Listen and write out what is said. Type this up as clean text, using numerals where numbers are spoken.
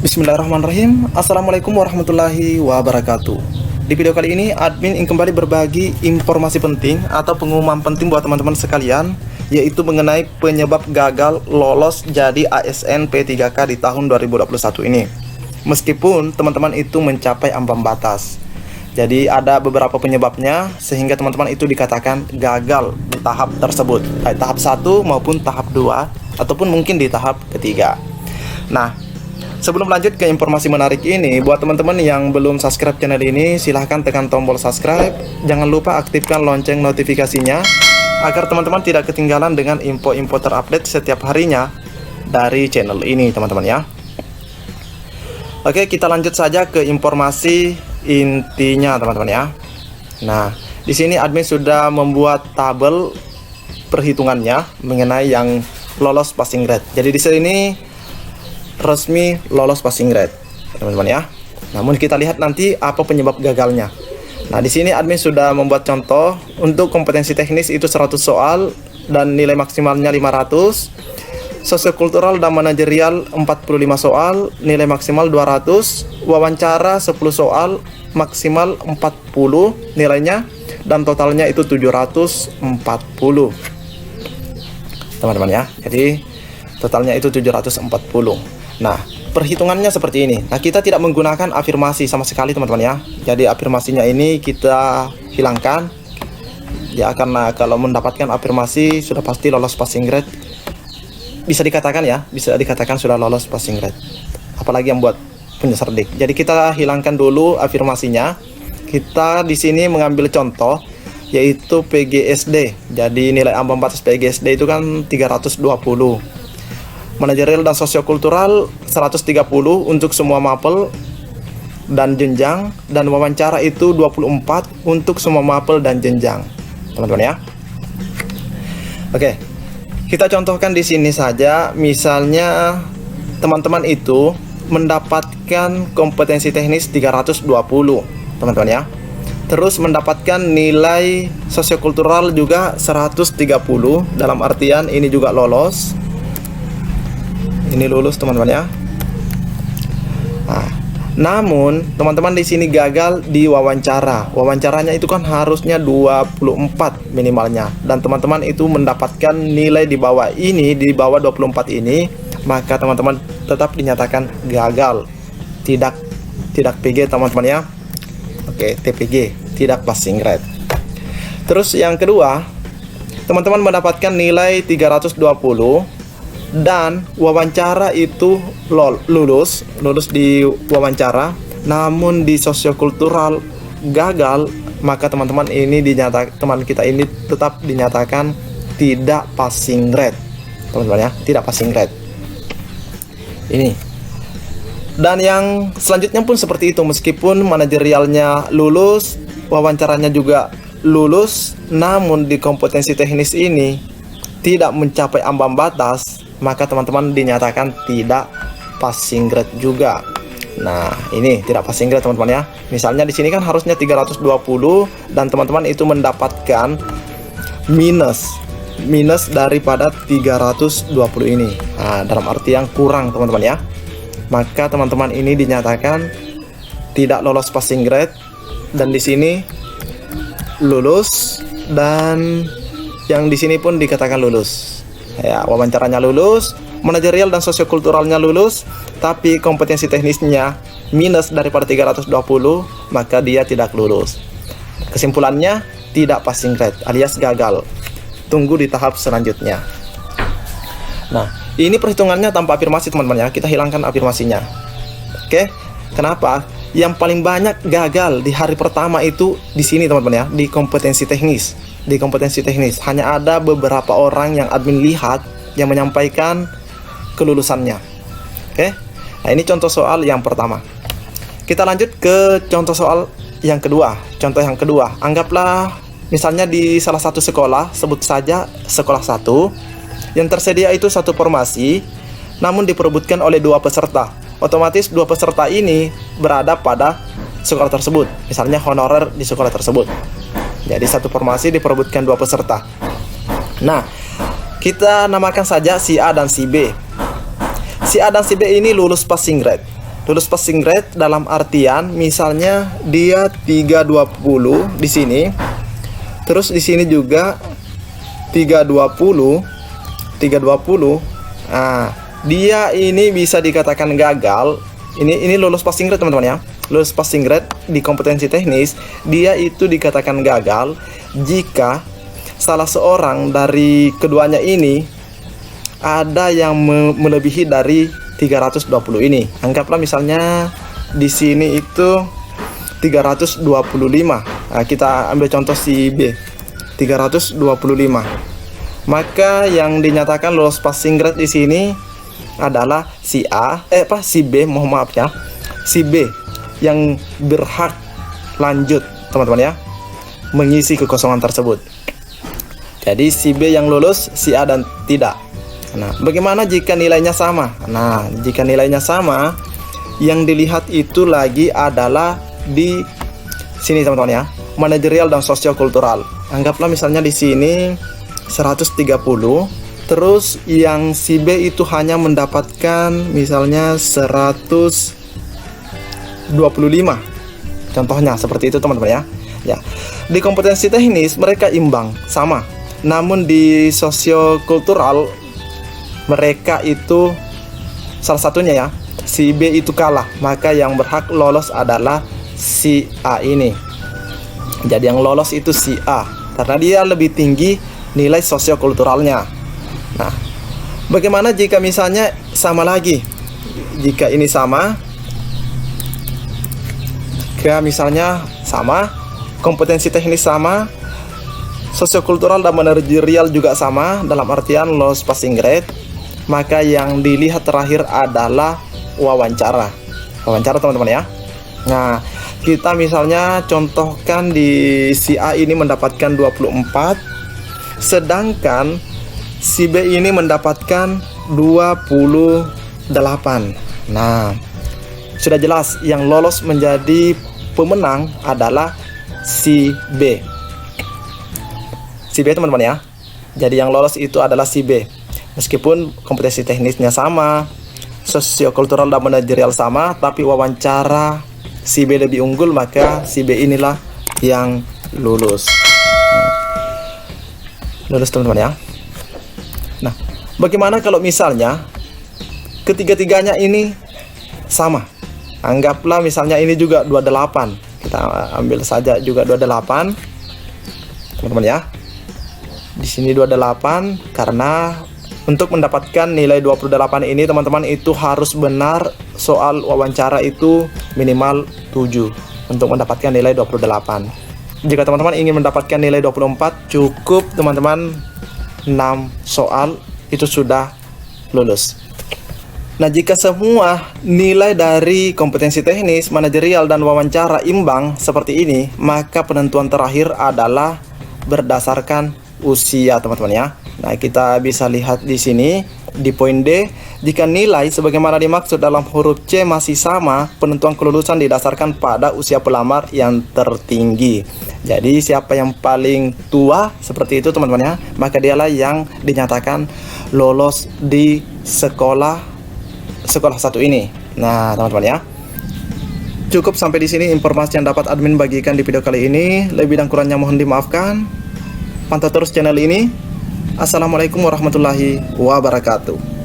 Bismillahirrahmanirrahim. Assalamualaikum warahmatullahi wabarakatuh. Di video kali ini admin ingin kembali berbagi informasi penting atau pengumuman penting buat teman-teman sekalian, yaitu mengenai penyebab gagal lolos jadi ASN P3K di tahun 2021 ini. Meskipun teman-teman itu mencapai ambang batas. Jadi ada beberapa penyebabnya sehingga teman-teman itu dikatakan gagal di tahap tersebut, baik tahap 1 maupun tahap 2 ataupun mungkin di tahap ketiga. Nah, sebelum lanjut ke informasi menarik ini, buat teman-teman yang belum subscribe channel ini, silahkan tekan tombol subscribe. Jangan lupa aktifkan lonceng notifikasinya agar teman-teman tidak ketinggalan dengan info-info terupdate setiap harinya dari channel ini, teman-teman ya. Oke, kita lanjut saja ke informasi intinya, teman-teman ya. Nah, di sini admin sudah membuat tabel perhitungannya mengenai yang lolos passing grade. Jadi di sini resmi lolos passing grade, teman-teman ya. Namun kita lihat nanti apa penyebab gagalnya. Nah, di sini admin sudah membuat contoh untuk kompetensi teknis itu 100 soal dan nilai maksimalnya 500. Sosiokultural dan manajerial 45 soal, nilai maksimal 200. Wawancara 10 soal, maksimal 40 nilainya dan totalnya itu 740. Teman-teman ya. Jadi totalnya itu 740. Nah, perhitungannya seperti ini. Nah, kita tidak menggunakan afirmasi sama sekali, teman-teman ya. Jadi afirmasinya ini kita hilangkan. Ya, karena kalau mendapatkan afirmasi sudah pasti lolos passing grade. Bisa dikatakan ya, bisa dikatakan sudah lolos passing grade. Apalagi yang buat punya cerdik. Jadi kita hilangkan dulu afirmasinya. Kita di sini mengambil contoh yaitu PGSD. Jadi nilai ambang batas PGSD itu kan 320. Manajerial dan sosiokultural 130 untuk semua mapel dan jenjang, dan wawancara itu 24 untuk semua mapel dan jenjang, teman-teman ya. Oke, kita contohkan di sini saja. Misalnya teman-teman itu mendapatkan kompetensi teknis 320, teman-teman ya. Terus mendapatkan nilai sosiokultural juga 130, dalam artian ini juga lolos. Ini lulus, teman-teman ya. Nah, namun teman-teman di sini gagal di wawancara. Wawancaranya itu kan harusnya 24 minimalnya, dan teman-teman itu mendapatkan nilai di bawah ini, di bawah 24 ini, maka teman-teman tetap dinyatakan gagal. Tidak PG, teman-teman ya. Oke, TPG, tidak passing grade. Terus yang kedua, teman-teman mendapatkan nilai 320 dan wawancara itu lulus di wawancara, namun di sosiokultural gagal, maka teman-teman ini teman kita ini tetap dinyatakan tidak passing grade, teman-teman ya, tidak passing grade. Ini. Dan yang selanjutnya pun seperti itu, meskipun manajerialnya lulus, wawancaranya juga lulus, namun di kompetensi teknis ini tidak mencapai ambang batas, maka teman-teman dinyatakan tidak passing grade juga. Nah, ini tidak passing grade, teman-teman ya. Misalnya di sini kan harusnya 320 dan teman-teman itu mendapatkan minus daripada 320 ini. Nah, dalam arti yang kurang, teman-teman ya. Maka teman-teman ini dinyatakan tidak lolos passing grade, dan di sini lulus, dan yang di sini pun dikatakan lulus. Ya, wawancaranya lulus, manajerial dan sosiokulturalnya lulus, tapi kompetensi teknisnya minus daripada 320, maka dia tidak lulus. Kesimpulannya tidak passing grade alias gagal. Tunggu di tahap selanjutnya. Nah, ini perhitungannya tanpa afirmasi, teman-teman ya. Kita hilangkan afirmasinya. Oke, kenapa? Yang paling banyak gagal di hari pertama itu di sini, teman-teman ya, di kompetensi teknis. Di kompetensi teknis hanya ada beberapa orang yang admin lihat yang menyampaikan kelulusannya. Oke. Nah, ini contoh soal yang pertama. Kita lanjut ke contoh soal yang kedua. Contoh yang kedua, anggaplah misalnya di salah satu sekolah, sebut saja sekolah 1, yang tersedia itu satu formasi, namun diperebutkan oleh 2 peserta. Otomatis 2 peserta ini berada pada sekolah tersebut. Misalnya honorer di sekolah tersebut. Jadi satu formasi diperebutkan 2 peserta. Nah, kita namakan saja si A dan si B. Si A dan si B ini lulus passing grade. Lulus passing grade dalam artian misalnya dia 320 di sini. Terus di sini juga 320. Nah, dia ini bisa dikatakan gagal. Ini lulus passing grade teman-teman ya. Lulus passing grade di kompetensi teknis, dia itu dikatakan gagal jika salah seorang dari keduanya ini ada yang melebihi dari 320 ini. Anggaplah misalnya di sini itu 325. Nah, kita ambil contoh si B 325. Maka yang dinyatakan lulus passing grade di sini adalah si si B, mohon maaf ya. Si B yang berhak lanjut, teman-teman ya, mengisi kekosongan tersebut. Jadi si B yang lulus, si A dan tidak. Nah, bagaimana jika nilainya sama? Nah, jika nilainya sama, yang dilihat itu lagi adalah di sini teman-teman ya, manajerial dan sosiokultural. Anggaplah misalnya di sini 130, terus yang si B itu hanya mendapatkan misalnya 125. Contohnya seperti itu teman-teman ya. Ya. Di kompetensi teknis mereka imbang, sama. Namun di sosiokultural mereka itu salah satunya ya, si B itu kalah, maka yang berhak lolos adalah si A ini. Jadi yang lolos itu si A karena dia lebih tinggi nilai sosiokulturalnya. Nah, bagaimana jika misalnya sama lagi? Jika ini sama, jika misalnya sama, kompetensi teknis sama, sosiokultural dan manajerial juga sama dalam artian lolos passing grade, maka yang dilihat terakhir adalah wawancara. Wawancara teman-teman ya. Nah, kita misalnya contohkan di si A ini mendapatkan 24, sedangkan si B ini mendapatkan 28. Nah, sudah jelas yang lolos menjadi pemenang adalah si B. Si B teman-teman ya. Jadi yang lolos itu adalah si B. Meskipun kompetensi teknisnya sama, sosiokultural dan manajerial sama, tapi wawancara si B lebih unggul, maka si B inilah yang lulus. Lulus teman-teman ya. Nah, bagaimana kalau misalnya ketiga-tiganya ini sama? Anggaplah misalnya ini juga 28. Kita ambil saja juga 28. Teman-teman ya. Di sini 28 karena untuk mendapatkan nilai 28 ini teman-teman itu harus benar soal wawancara itu minimal 7 untuk mendapatkan nilai 28. Jika teman-teman ingin mendapatkan nilai 24, cukup teman-teman 6 soal itu sudah lulus. Nah, jika semua nilai dari kompetensi teknis, manajerial dan wawancara imbang seperti ini, maka penentuan terakhir adalah berdasarkan usia teman-teman ya. Nah, kita bisa lihat di sini di poin D, jika nilai sebagaimana dimaksud dalam huruf C masih sama, penentuan kelulusan didasarkan pada usia pelamar yang tertinggi. Jadi siapa yang paling tua seperti itu teman-teman ya, maka dialah yang dinyatakan lolos di sekolah satu ini. Nah, teman-teman ya. Cukup sampai di sini informasi yang dapat admin bagikan di video kali ini. Lebih dan kurangnya mohon dimaafkan. Pantau terus channel ini. Assalamualaikum warahmatullahi wabarakatuh.